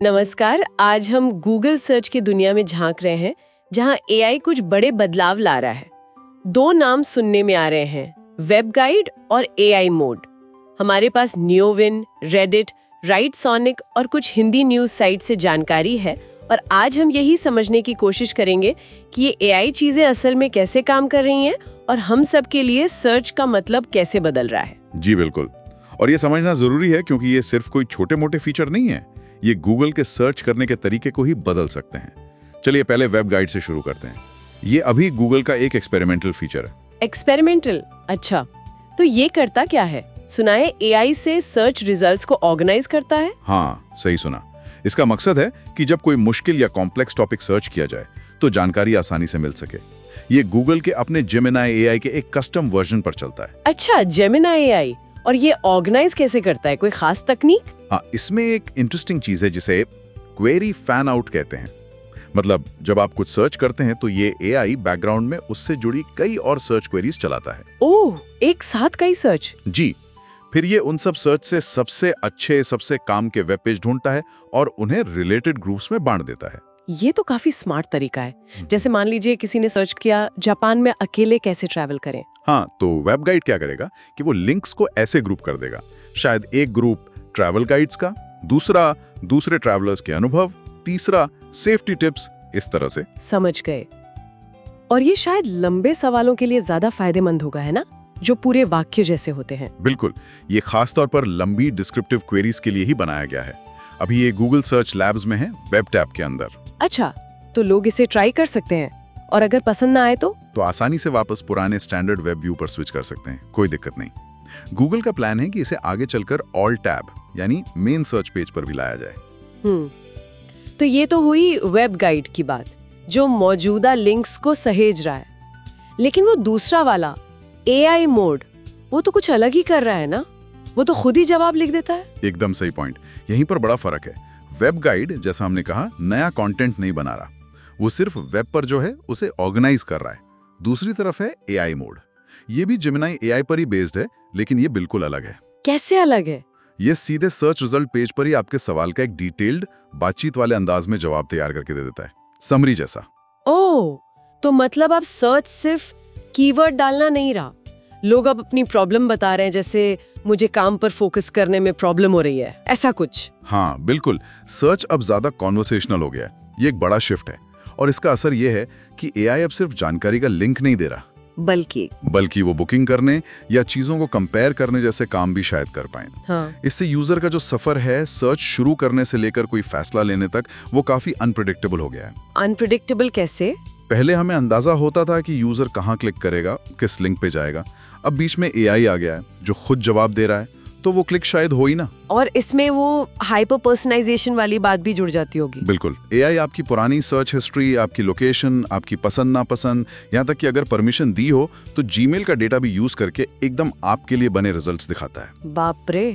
नमस्कार। आज हम गूगल सर्च की दुनिया में झांक रहे हैं, जहां एआई कुछ बड़े बदलाव ला रहा है। दो नाम सुनने में आ रहे हैं, वेब गाइड और एआई मोड। हमारे पास न्यूविन, रेडिट, राइटसोनिक और कुछ हिंदी न्यूज साइट से जानकारी है, और आज हम यही समझने की कोशिश करेंगे कि ये एआई चीजें असल में कैसे काम कर रही हैं और हम सब के लिए सर्च का मतलब कैसे बदल रहा है। जी बिल्कुल, और ये समझना जरूरी है क्योंकि ये सिर्फ कोई छोटे मोटे फीचर नहीं है, ये गूगल के सर्च करने के तरीके को ही बदल सकते हैं। चलिए पहले वेब गाइड से शुरू करते हैं। ये अभी गूगल का एक एक्सपेरिमेंटल फीचर है। एक्सपेरिमेंटल? अच्छा, तो ये करता क्या है? सुना है एआई से सर्च रिजल्ट्स को ऑर्गेनाइज करता है। हाँ, सही सुना। इसका मकसद है कि जब कोई मुश्किल या कॉम्प्लेक्स टॉपिक सर्च किया जाए तो जानकारी आसानी से मिल सके। ये गूगल के अपने जेमिनाई एआई के एक कस्टम वर्जन पर चलता है। अच्छा, जेमिनाई एआई। और ये ऑर्गेनाइज कैसे करता है? कोई खास तकनीक? हाँ, इसमें एक इंटरेस्टिंग चीज है जिसे क्वेरी फैन आउट कहते हैं। मतलब जब आप कुछ सर्च करते हैं तो ये एआई बैकग्राउंड में उससे जुड़ी कई और सर्च क्वेरीज चलाता है। ओह, एक साथ कई सर्च? जी, फिर ये उन सब सर्च से सबसे अच्छे, सबसे काम के वेब पेज ढूंढता है और उन्हें रिलेटेड ग्रुप्स में बांट देता है। ये तो काफी स्मार्ट तरीका है। जैसे मान लीजिए किसी ने सर्च किया जापान में अकेले कैसे ट्रैवल करें। हाँ, तो वेब गाइड क्या करेगा कि वो लिंक्स को ऐसे ग्रुप कर देगा। शायद एक ग्रुप ट्रैवल गाइड्स का, दूसरा दूसरे ट्रैवलर्स के अनुभव, तीसरा सेफ्टी टिप्स, इस तरह से। समझ गए। और ये शायद लंबे सवालों के लिए ज्यादा फायदेमंद होगा, है ना, जो पूरे वाक्य जैसे होते हैं। बिल्कुल, ये खास तौर पर लंबी डिस्क्रिप्टिव क्वेरीज के लिए ही बनाया गया है। अभी ये गूगल सर्च लैब्स में है, वेब टैब के अंदर। अच्छा, तो लोग इसे ट्राई कर सकते हैं, और अगर पसंद ना आए तो आसानी से वापस पुराने स्टैंडर्ड वेब व्यू पर स्विच कर सकते हैं, कोई दिक्कत नहीं। गूगल का प्लान है कि इसे आगे चलकर ऑल टैब यानी मेन सर्च पेज पर भी लाया जाए। तो ये तो हुई वेब गाइड की बात, जो मौजूदा लिंक्स को सहेज रहा है। लेकिन वो दूसरा वाला एआई मोड, वो तो कुछ अलग ही कर रहा है ना? वो तो खुद ही जवाब लिख देता है। एकदम सही पॉइंट। यहीं पर बड़ा फर्क है। वेब गाइड, जैसा हमने कहा, नया कंटेंट नहीं बना रहा, वो सिर्फ वेब पर जो है उसे ऑर्गेनाइज कर रहा है। दूसरी तरफ है एआई मोड। ये भी जेमिनाई एआई पर ही बेस्ड है, लेकिन ये बिल्कुल अलग है। कैसे अलग है? ये सीधे सर्च रिजल्ट पेज पर ही आपके सवाल का एक डिटेल्ड, बातचीत वाले अंदाज में जवाब तैयार करके दे देता है, समरी जैसा। ओह, तो मतलब अब सर्च सिर्फ कीवर्ड डालना नहीं रहा, लोग अब अपनी प्रॉब्लम बता रहे हैं, जैसे मुझे काम पर फोकस करने में प्रॉब्लम हो रही है, ऐसा कुछ। हाँ बिल्कुल, सर्च अब ज्यादा कॉन्वर्सेशनल हो गया है। ये एक बड़ा शिफ्ट है, और इसका असर ये है कि एआई अब सिर्फ जानकारी का लिंक नहीं दे रहा, बल्कि वो बुकिंग करने या चीजों को कंपेयर करने जैसे काम भी शायद कर पाए। हाँ। इससे यूजर का जो सफर है सर्च शुरू करने से लेकर कोई फैसला लेने तक, वो काफी अनप्रेडिक्टेबल हो गया है। अनप्रेडिक्टेबल कैसे? पहले हमें अंदाजा होता था कि यूजर कहाँ क्लिक करेगा, किस लिंक पे जाएगा। अब बीच में एआई आ गया है जो खुद जवाब दे रहा है, तो वो क्लिक शायद हो ही ना। और इसमें वो हाइपर पर्सनलाइजेशन वाली बात भी जुड़ जाती होगी। बिल्कुल, एआई आपकी पुरानी सर्च हिस्ट्री, आपकी लोकेशन, आपकी पसंद नापसंद, यहाँ तक कि अगर परमिशन दी हो तो जीमेल का डेटा भी यूज करके एकदम आपके लिए बने रिजल्ट्स दिखाता है। बाप रे,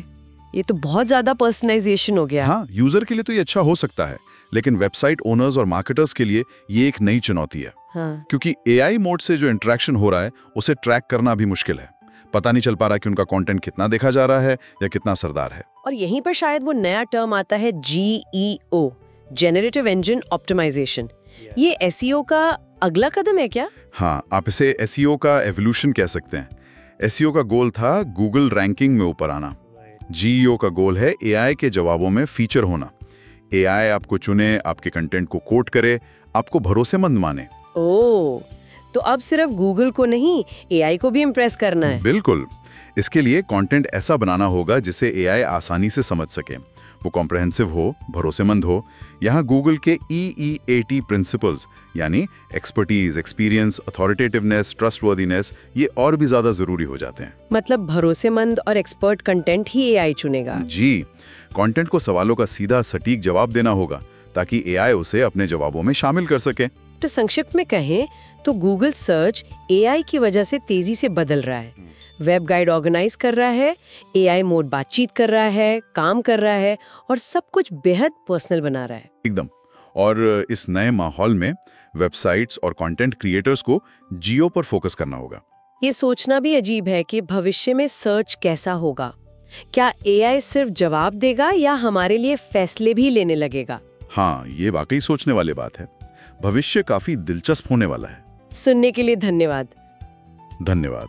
ये तो बहुत ज्यादा पर्सनलाइजेशन हो गया। हाँ, यूजर के लिए तो ये अच्छा हो सकता है, लेकिन वेबसाइट ओनर्स और मार्केटर्स के लिए ये एक नई चुनौती है। हाँ। क्योंकि एआई मोड से जो इंटरेक्शन हो रहा है उसे ट्रैक करना भी मुश्किल है। पता नहीं चल पा रहा कि उनका कंटेंट कितना देखा जा रहा है या कितना असरदार है। और यहीं पर शायद वो नया टर्म आता है, जीईओ, जनरेटिव इंजन ऑप्टिमाइजेशन। ये एसईओ का अगला कदम है क्या? हाँ, आप इसे एसईओ का एवोल्यूशन कह सकते हैं। एसईओ का गोल था गूगल रैंकिंग में ऊपर आना। जीईओ का गोल है एआई के जवाबों में फीचर होना। एआई आपको चुने, आपके कंटेंट को कोट करे, आपको भरोसेमंद माने। ओह, तो अब सिर्फ गूगल को नहीं, एआई को भी इम्प्रेस करना है। बिल्कुल, इसके लिए कंटेंट ऐसा बनाना होगा जिसे एआई आसानी से समझ सके, वो कॉम्प्रहेंसिव हो, भरोसेमंद हो। यहाँ गूगल के EEAT प्रिंसिपल्स यानी एक्सपर्टीज, एक्सपीरियंस, अथॉरिटेटिवनेस, ट्रस्टवर्दीनेस, ये और भी ज्यादा जरूरी हो जाते हैं। मतलब भरोसेमंद और एक्सपर्ट कंटेंट ही एआई चुनेगा। जी, कंटेंट को सवालों का सीधा सटीक जवाब देना होगा ताकि एआई उसे अपने जवाबों में शामिल कर सके। तो संक्षिप्त में कहें तो गूगल सर्च एआई की वजह से तेजी से बदल रहा है। वेब गाइड ऑर्गेनाइज कर रहा है, एआई मोड बातचीत कर रहा है, काम कर रहा है, और सब कुछ बेहद पर्सनल बना रहा है। एकदम। और इस नए माहौल में वेबसाइट्स और कंटेंट क्रिएटर्स को जियो पर फोकस करना होगा। ये सोचना भी अजीब है कि भविष्य में सर्च कैसा होगा। क्या एआई सिर्फ जवाब देगा या हमारे लिए फैसले भी लेने लगेगा? हाँ, ये वाकई सोचने वाली बात है। भविष्य काफी दिलचस्प होने वाला है। सुनने के लिए धन्यवाद। धन्यवाद।